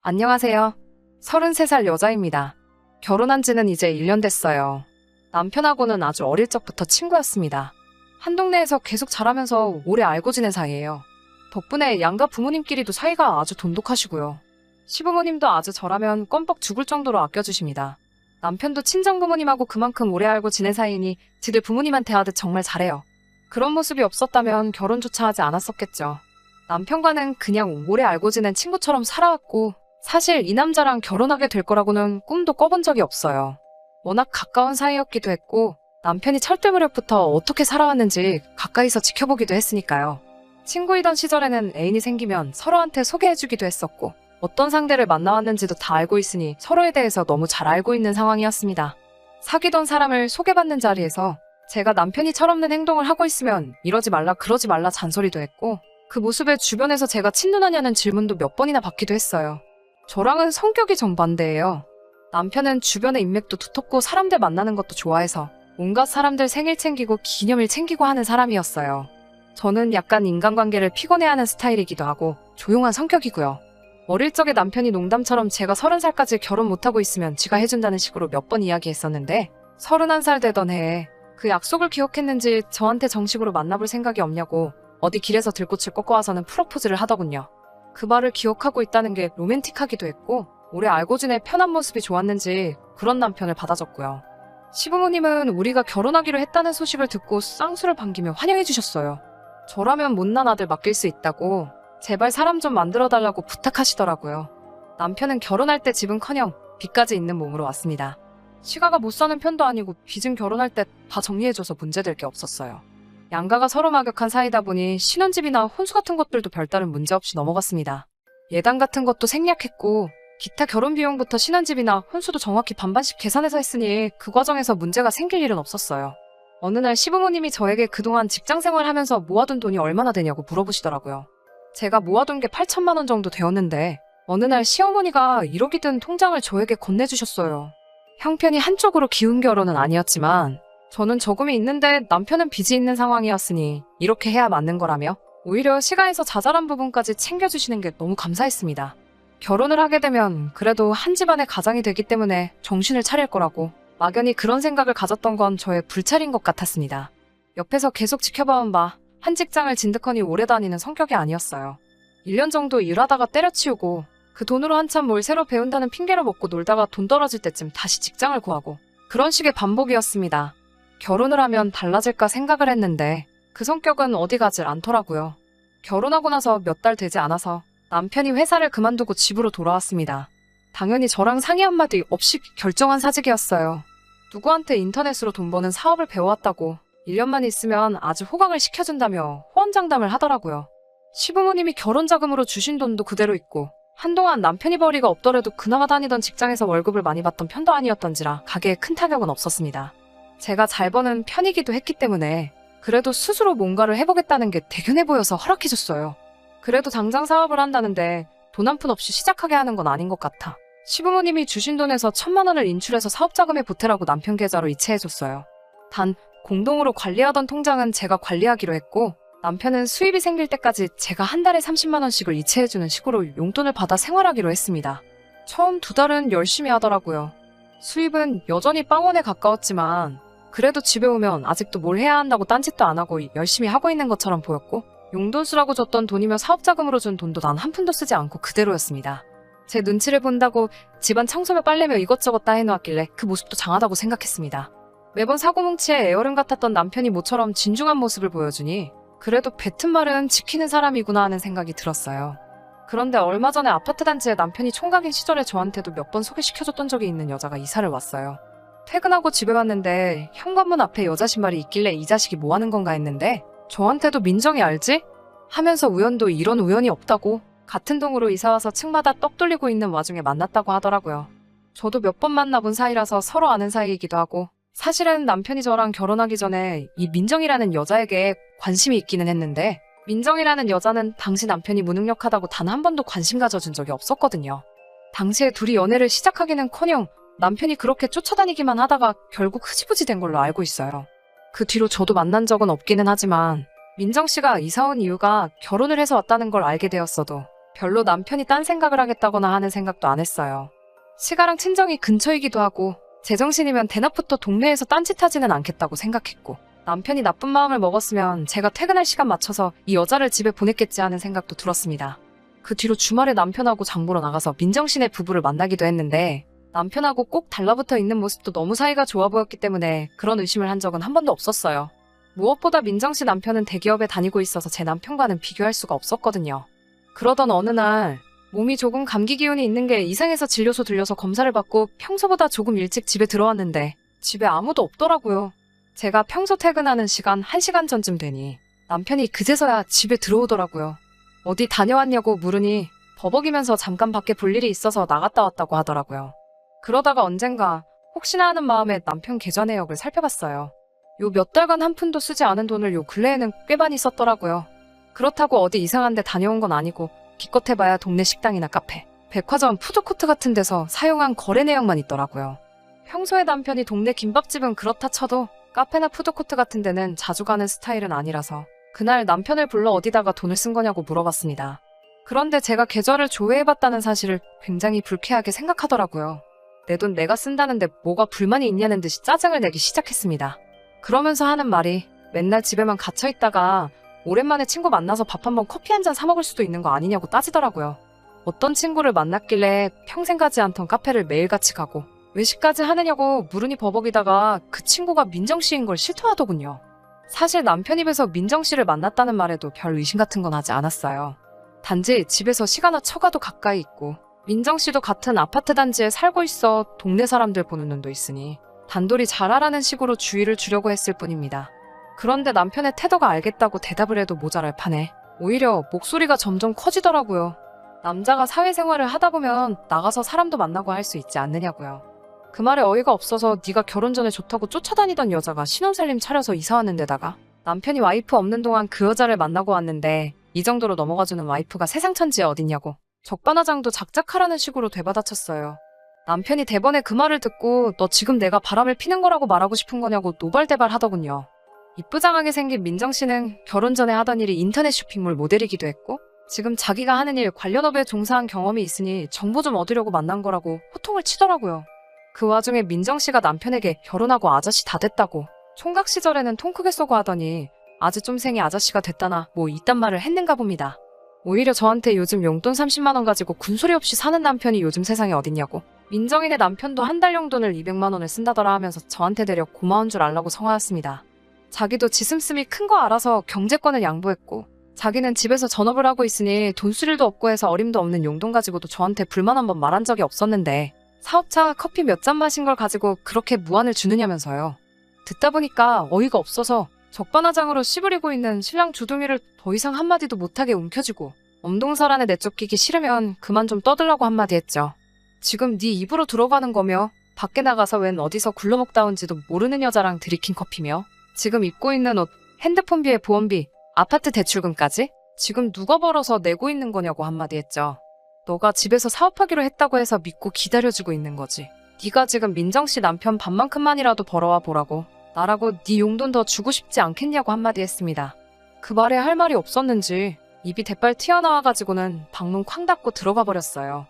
안녕하세요. 33살 여자입니다. 결혼한 지는 이제 1년 됐어요. 남편하고는 아주 어릴 적부터 친구였습니다. 한 동네에서 계속 자라면서 오래 알고 지낸 사이예요. 덕분에 양가 부모님끼리도 사이가 아주 돈독하시고요. 시부모님도 아주 저라면 껌뻑 죽을 정도로 아껴주십니다. 남편도 친정부모님하고 그만큼 오래 알고 지낸 사이니 지들 부모님한테 하듯 정말 잘해요. 그런 모습이 없었다면 결혼조차 하지 않았었겠죠. 남편과는 그냥 오래 알고 지낸 친구처럼 살아왔고 사실 이 남자랑 결혼하게 될 거라고는 꿈도 꿔본 적이 없어요. 워낙 가까운 사이였기도 했고 남편이 철들 무렵부터 어떻게 살아왔는지 가까이서 지켜보기도 했으니까요. 친구이던 시절에는 애인이 생기면 서로한테 소개해주기도 했었고 어떤 상대를 만나왔는지도 다 알고 있으니 서로에 대해서 너무 잘 알고 있는 상황이었습니다. 사귀던 사람을 소개받는 자리에서 제가 남편이 철없는 행동을 하고 있으면 이러지 말라 그러지 말라 잔소리도 했고 그 모습에 주변에서 제가 친누나냐는 질문도 몇 번이나 받기도 했어요. 저랑은 성격이 정반대예요. 남편은 주변의 인맥도 두텁고 사람들 만나는 것도 좋아해서 온갖 사람들 생일 챙기고 기념일 챙기고 하는 사람이었어요. 저는 약간 인간관계를 피곤해하는 스타일이기도 하고 조용한 성격이고요. 어릴 적에 남편이 농담처럼 제가 30살까지 결혼 못하고 있으면 지가 해준다는 식으로 몇 번 이야기했었는데 31살 되던 해에 그 약속을 기억했는지 저한테 정식으로 만나볼 생각이 없냐고 어디 길에서 들꽃을 꺾어 와서는 프로포즈를 하더군요. 그 말을 기억하고 있다는 게 로맨틱하기도 했고 오래 알고 지내 편한 모습이 좋았는지 그런 남편을 받아줬고요. 시부모님은 우리가 결혼하기로 했다는 소식을 듣고 쌍수를 반기며 환영해 주셨어요. 저라면 못난 아들 맡길 수 있다고 제발 사람 좀 만들어달라고 부탁하시더라고요. 남편은 결혼할 때 집은커녕 빚까지 있는 몸으로 왔습니다. 시가가 못 사는 편도 아니고 빚은 결혼할 때 다 정리해줘서 문제될 게 없었어요. 양가가 서로 막역한 사이다 보니 신혼집이나 혼수 같은 것들도 별다른 문제 없이 넘어갔습니다. 예단 같은 것도 생략했고 기타 결혼 비용부터 신혼집이나 혼수도 정확히 반반씩 계산해서 했으니 그 과정에서 문제가 생길 일은 없었어요. 어느 날 시부모님이 저에게 그동안 직장생활 하면서 모아둔 돈이 얼마나 되냐고 물어보시더라고요. 제가 모아둔 게 8천만 원 정도 되었는데 어느 날 시어머니가 1억이 든 통장을 저에게 건네주셨어요. 형편이 한쪽으로 기운 결혼은 아니었지만 저는 저금이 있는데 남편은 빚이 있는 상황이었으니 이렇게 해야 맞는 거라며 오히려 시가에서 자잘한 부분까지 챙겨주시는 게 너무 감사했습니다. 결혼을 하게 되면 그래도 한 집안의 가장이 되기 때문에 정신을 차릴 거라고 막연히 그런 생각을 가졌던 건 저의 불찰인 것 같았습니다. 옆에서 계속 지켜봐온 바 한 직장을 진득하니 오래 다니는 성격이 아니었어요. 1년 정도 일하다가 때려치우고 그 돈으로 한참 뭘 새로 배운다는 핑계를 먹고 놀다가 돈 떨어질 때쯤 다시 직장을 구하고 그런 식의 반복이었습니다. 결혼을 하면 달라질까 생각을 했는데 그 성격은 어디 가질 않더라고요. 결혼하고 나서 몇 달 되지 않아서 남편이 회사를 그만두고 집으로 돌아왔습니다. 당연히 저랑 상의 한마디 없이 결정한 사직이었어요. 누구한테 인터넷으로 돈 버는 사업을 배워왔다고 1년만 있으면 아주 호강을 시켜준다며 호언장담을 하더라고요. 시부모님이 결혼자금으로 주신 돈도 그대로 있고 한동안 남편이 벌이가 없더라도 그나마 다니던 직장에서 월급을 많이 받던 편도 아니었던지라 가게에 큰 타격은 없었습니다. 제가 잘 버는 편이기도 했기 때문에 그래도 스스로 뭔가를 해보겠다는 게 대견해 보여서 허락해줬어요. 그래도 당장 사업을 한다는데 돈 한 푼 없이 시작하게 하는 건 아닌 것 같아 시부모님이 주신 돈에서 1,000만 원을 인출해서 사업자금에 보태라고 남편 계좌로 이체해줬어요. 단 공동으로 관리하던 통장은 제가 관리하기로 했고 남편은 수입이 생길 때까지 제가 한 달에 30만 원씩을 이체해주는 식으로 용돈을 받아 생활하기로 했습니다. 처음 2달은 열심히 하더라고요. 수입은 여전히 빵원에 가까웠지만 그래도 집에 오면 아직도 뭘 해야 한다고 딴짓도 안 하고 열심히 하고 있는 것처럼 보였고 용돈 쓰라고 줬던 돈이며 사업자금으로 준 돈도 단 한 푼도 쓰지 않고 그대로였습니다. 제 눈치를 본다고 집안 청소며 빨래며 이것저것 다 해놓았길래 그 모습도 장하다고 생각했습니다. 매번 사고뭉치에 애어른 같았던 남편이 모처럼 진중한 모습을 보여주니 그래도 뱉은 말은 지키는 사람이구나 하는 생각이 들었어요. 그런데 얼마 전에 아파트 단지에 남편이 총각인 시절에 저한테도 몇 번 소개시켜줬던 적이 있는 여자가 이사를 왔어요. 퇴근하고 집에 왔는데 현관문 앞에 여자 신발이 있길래 이 자식이 뭐 하는 건가 했는데 저한테도 민정이 알지? 하면서 우연도 이런 우연이 없다고 같은 동으로 이사와서 층마다 떡 돌리고 있는 와중에 만났다고 하더라고요. 저도 몇 번 만나본 사이라서 서로 아는 사이이기도 하고 사실은 남편이 저랑 결혼하기 전에 이 민정이라는 여자에게 관심이 있기는 했는데 민정이라는 여자는 당시 남편이 무능력하다고 단 한 번도 관심 가져준 적이 없었거든요. 당시에 둘이 연애를 시작하기는커녕 남편이 그렇게 쫓아다니기만 하다가 결국 흐지부지 된 걸로 알고 있어요. 그 뒤로 저도 만난 적은 없기는 하지만 민정씨가 이사 온 이유가 결혼을 해서 왔다는 걸 알게 되었어도 별로 남편이 딴 생각을 하겠다거나 하는 생각도 안 했어요. 시가랑 친정이 근처이기도 하고 제정신이면 대낮부터 동네에서 딴짓하지는 않겠다고 생각했고 남편이 나쁜 마음을 먹었으면 제가 퇴근할 시간 맞춰서 이 여자를 집에 보냈겠지 하는 생각도 들었습니다. 그 뒤로 주말에 남편하고 장 보러 나가서 민정씨네 부부를 만나기도 했는데 남편하고 꼭 달라붙어 있는 모습도 너무 사이가 좋아 보였기 때문에 그런 의심을 한 적은 한 번도 없었어요. 무엇보다 민정씨 남편은 대기업에 다니고 있어서 제 남편과는 비교할 수가 없었거든요. 그러던 어느 날 몸이 조금 감기 기운이 있는 게 이상해서 진료소 들려서 검사를 받고 평소보다 조금 일찍 집에 들어왔는데 집에 아무도 없더라고요. 제가 평소 퇴근하는 시간 1시간 전쯤 되니 남편이 그제서야 집에 들어오더라고요. 어디 다녀왔냐고 물으니 버벅이면서 잠깐 밖에 볼 일이 있어서 나갔다 왔다고 하더라고요. 그러다가 언젠가 혹시나 하는 마음에 남편 계좌 내역을 살펴봤어요. 요 몇 달간 한 푼도 쓰지 않은 돈을 요 근래에는 꽤 많이 썼더라고요. 그렇다고 어디 이상한 데 다녀온 건 아니고 기껏 해봐야 동네 식당이나 카페, 백화점, 푸드코트 같은 데서 사용한 거래 내역만 있더라고요. 평소에 남편이 동네 김밥집은 그렇다 쳐도 카페나 푸드코트 같은 데는 자주 가는 스타일은 아니라서 그날 남편을 불러 어디다가 돈을 쓴 거냐고 물어봤습니다. 그런데 제가 계좌를 조회해봤다는 사실을 굉장히 불쾌하게 생각하더라고요. 내 돈 내가 쓴다는데 뭐가 불만이 있냐는 듯이 짜증을 내기 시작했습니다. 그러면서 하는 말이 맨날 집에만 갇혀있다가 오랜만에 친구 만나서 밥 한번 커피 한 잔 사 먹을 수도 있는 거 아니냐고 따지더라고요. 어떤 친구를 만났길래 평생 가지 않던 카페를 매일같이 가고 외식까지 하느냐고 물으니 버벅이다가 그 친구가 민정씨인 걸 실토하더군요. 사실 남편 입에서 민정씨를 만났다는 말에도 별 의심 같은 건 하지 않았어요. 단지 집에서 시가나 처가도 가까이 있고 민정씨도 같은 아파트 단지에 살고 있어 동네 사람들 보는 눈도 있으니 단돌이 잘하라는 식으로 주의를 주려고 했을 뿐입니다. 그런데 남편의 태도가 알겠다고 대답을 해도 모자랄 판에 오히려 목소리가 점점 커지더라고요. 남자가 사회생활을 하다 보면 나가서 사람도 만나고 할 수 있지 않느냐고요. 그 말에 어이가 없어서 네가 결혼 전에 좋다고 쫓아다니던 여자가 신혼살림 차려서 이사 왔는데다가 남편이 와이프 없는 동안 그 여자를 만나고 왔는데 이 정도로 넘어가주는 와이프가 세상 천지에 어딨냐고 적반하장도 작작하라는 식으로 되받아쳤어요. 남편이 대번에 그 말을 듣고 너 지금 내가 바람을 피는 거라고 말하고 싶은 거냐고 노발대발 하더군요. 이쁘장하게 생긴 민정씨는 결혼 전에 하던 일이 인터넷 쇼핑몰 모델이기도 했고 지금 자기가 하는 일 관련 업에 종사한 경험이 있으니 정보 좀 얻으려고 만난 거라고 호통을 치더라고요. 그 와중에 민정씨가 남편에게 결혼하고 아저씨 다 됐다고 총각 시절에는 통 크게 쏘고 하더니 아주 좀 생이 아저씨가 됐다나 뭐 이딴 말을 했는가 봅니다. 오히려 저한테 요즘 용돈 30만 원 가지고 군소리 없이 사는 남편이 요즘 세상에 어딨냐고 민정이네 남편도 한 달 용돈을 200만 원을 쓴다더라 하면서 저한테 대려 고마운 줄 알라고 성화했습니다. 자기도 지슴씀이 큰 거 알아서 경제권을 양보했고 자기는 집에서 전업을 하고 있으니 돈 쓸 일도 없고 해서 어림도 없는 용돈 가지고도 저한테 불만 한번 말한 적이 없었는데 사업자 커피 몇 잔 마신 걸 가지고 그렇게 무안을 주느냐면서요. 듣다 보니까 어이가 없어서 적반하장으로 씨부리고 있는 신랑 주둥이를 더 이상 한마디도 못하게 움켜쥐고 엄동설 안에 내쫓기기 싫으면 그만 좀 떠들라고 한마디 했죠. 지금 네 입으로 들어가는 거며 밖에 나가서 웬 어디서 굴러먹다 온지도 모르는 여자랑 들이킨 커피며 지금 입고 있는 옷, 핸드폰비에 보험비, 아파트 대출금까지 지금 누가 벌어서 내고 있는 거냐고 한마디 했죠. 너가 집에서 사업하기로 했다고 해서 믿고 기다려주고 있는 거지. 네가 지금 민정씨 남편 반만큼만이라도 벌어와 보라고 나라고 네 용돈 더 주고 싶지 않겠냐고 한마디 했습니다. 그 말에 할 말이 없었는지 입이 대빨 튀어나와가지고는 방문 쾅 닫고 들어가 버렸어요.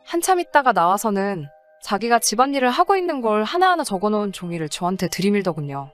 한참 있다가 나와서는 자기가 집안일을 하고 있는 걸 하나하나 적어놓은 종이를 저한테 들이밀더군요.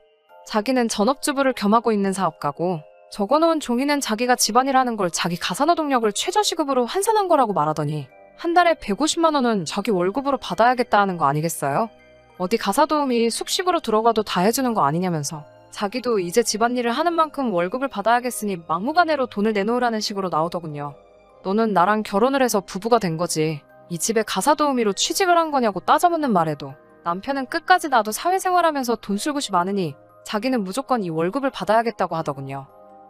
자기는 전업주부를 겸하고 있는 사업가고 적어놓은 종이는 자기가 집안일 하는 걸 자기 가사노동력을 최저시급으로 환산한 거라고 말하더니 한 달에 150만 원은 자기 월급으로 받아야겠다 하는 거 아니겠어요? 어디 가사도우미 숙식으로 들어가도 다 해주는 거 아니냐면서 자기도 이제 집안일을 하는 만큼 월급을 받아야겠으니 막무가내로 돈을 내놓으라는 식으로 나오더군요. 너는 나랑 결혼을 해서 부부가 된 거지. 이 집에 가사도우미로 취직을 한 거냐고 따져묻는 말에도 남편은 끝까지 나도 사회생활하면서 돈 쓸 곳이 많으니 자기는 무조건 이 월급을 받아야겠다고 하더군요.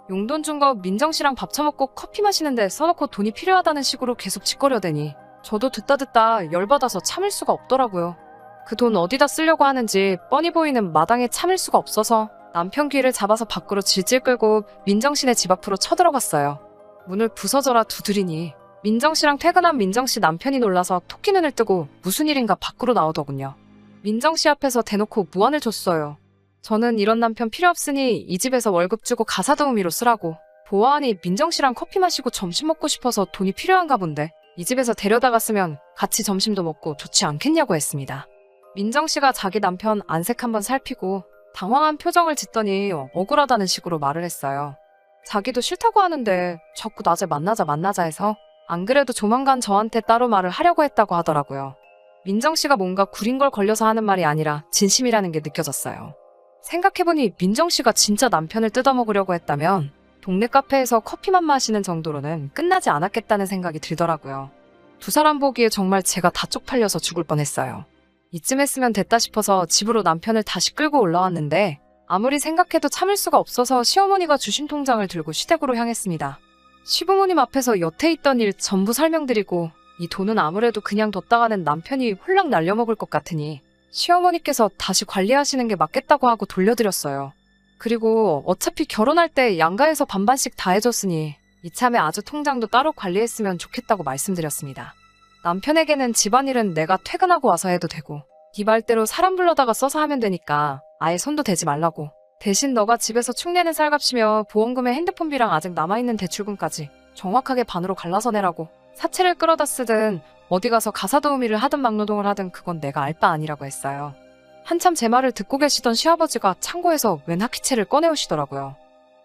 용돈 준 거 민정씨랑 밥 처먹고 커피 마시는데 써놓고 돈이 필요하다는 식으로 계속 짓거려대니 저도 듣다 열받아서 참을 수가 없더라고요. 그 돈 어디다 쓰려고 하는지 뻔히 보이는 마당에 참을 수가 없어서 남편 귀를 잡아서 밖으로 질질 끌고 민정씨네 집 앞으로 쳐들어갔어요. 문을 부서져라 두드리니 민정씨랑 퇴근한 민정씨 남편이 놀라서 토끼 눈을 뜨고 무슨 일인가 밖으로 나오더군요. 민정씨 앞에서 대놓고 무안을 줬어요. 저는 이런 남편 필요 없으니 이 집에서 월급 주고 가사도우미로 쓰라고 보아하니 민정 씨랑 커피 마시고 점심 먹고 싶어서 돈이 필요한가 본데 이 집에서 데려다 갔으면 같이 점심도 먹고 좋지 않겠냐고 했습니다. 민정 씨가 자기 남편 안색 한번 살피고 당황한 표정을 짓더니 억울하다는 식으로 말을 했어요. 자기도 싫다고 하는데 자꾸 낮에 만나자 해서 안 그래도 조만간 저한테 따로 말을 하려고 했다고 하더라고요. 민정 씨가 뭔가 구린 걸 걸려서 하는 말이 아니라 진심이라는 게 느껴졌어요. 생각해보니 민정 씨가 진짜 남편을 뜯어먹으려고 했다면 동네 카페에서 커피만 마시는 정도로는 끝나지 않았겠다는 생각이 들더라고요. 두 사람 보기에 정말 제가 다 쪽팔려서 죽을 뻔했어요. 이쯤 했으면 됐다 싶어서 집으로 남편을 다시 끌고 올라왔는데 아무리 생각해도 참을 수가 없어서 시어머니가 주신 통장을 들고 시댁으로 향했습니다. 시부모님 앞에서 여태 있던 일 전부 설명드리고 이 돈은 아무래도 그냥 뒀다가는 남편이 홀랑 날려먹을 것 같으니 시어머니께서 다시 관리하시는 게 맞겠다고 하고 돌려드렸어요. 그리고 어차피 결혼할 때 양가에서 반반씩 다 해줬으니 이참에 아주 통장도 따로 관리했으면 좋겠다고 말씀드렸습니다. 남편에게는 집안일은 내가 퇴근하고 와서 해도 되고 네 말대로 사람 불러다가 써서 하면 되니까 아예 손도 대지 말라고. 대신 너가 집에서 축내는 쌀값이며 보험금에 핸드폰비랑 아직 남아있는 대출금까지 정확하게 반으로 갈라서 내라고. 사채를 끌어다 쓰든 어디 가서 가사도우미를 하든 막노동을 하든 그건 내가 알 바 아니라고 했어요. 한참 제 말을 듣고 계시던 시아버지가 창고에서 웬 하키채를 꺼내오시더라고요.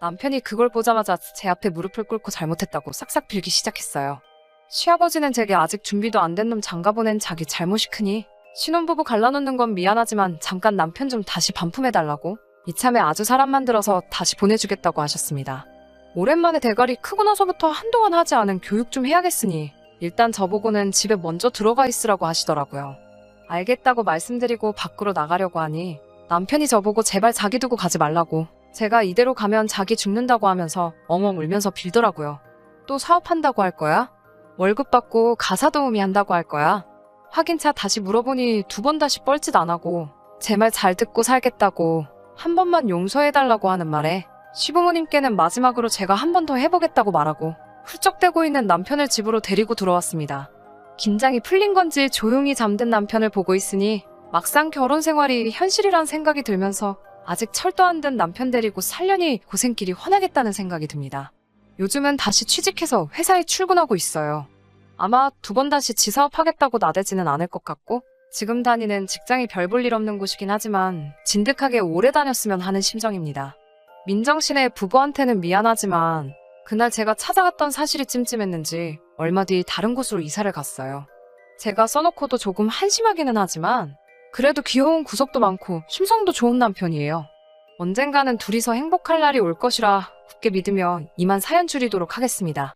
남편이 그걸 보자마자 제 앞에 무릎을 꿇고 잘못했다고 싹싹 빌기 시작했어요. 시아버지는 제게 아직 준비도 안 된 놈 장가보낸 자기 잘못이 크니 신혼부부 갈라놓는 건 미안하지만 잠깐 남편 좀 다시 반품해달라고 이참에 아주 사람 만들어서 다시 보내주겠다고 하셨습니다. 오랜만에 대가리 크고 나서부터 한동안 하지 않은 교육 좀 해야겠으니 일단 저보고는 집에 먼저 들어가 있으라고 하시더라고요. 알겠다고 말씀드리고 밖으로 나가려고 하니 남편이 저보고 제발 자기 두고 가지 말라고. 제가 이대로 가면 자기 죽는다고 하면서 엉엉 울면서 빌더라고요. 또 사업한다고 할 거야? 월급 받고 가사도우미 한다고 할 거야? 확인차 다시 물어보니 두 번 다시 뻘짓 안 하고 제 말 잘 듣고 살겠다고 한 번만 용서해달라고 하는 말에 시부모님께는 마지막으로 제가 한 번 더 해보겠다고 말하고 훌쩍대고 있는 남편을 집으로 데리고 들어왔습니다. 긴장이 풀린 건지 조용히 잠든 남편을 보고 있으니 막상 결혼 생활이 현실이란 생각이 들면서 아직 철도 안 든 남편 데리고 살려니 고생길이 훤하겠다는 생각이 듭니다. 요즘은 다시 취직해서 회사에 출근하고 있어요. 아마 두 번 다시 지사업 하겠다고 나대지는 않을 것 같고 지금 다니는 직장이 별 볼 일 없는 곳이긴 하지만 진득하게 오래 다녔으면 하는 심정입니다. 민정씨네 부부한테는 미안하지만 그날 제가 찾아갔던 사실이 찜찜했는지 얼마 뒤 다른 곳으로 이사를 갔어요. 제가 써놓고도 조금 한심하기는 하지만 그래도 귀여운 구석도 많고 심성도 좋은 남편이에요. 언젠가는 둘이서 행복할 날이 올 것이라 굳게 믿으며 이만 사연 줄이도록 하겠습니다.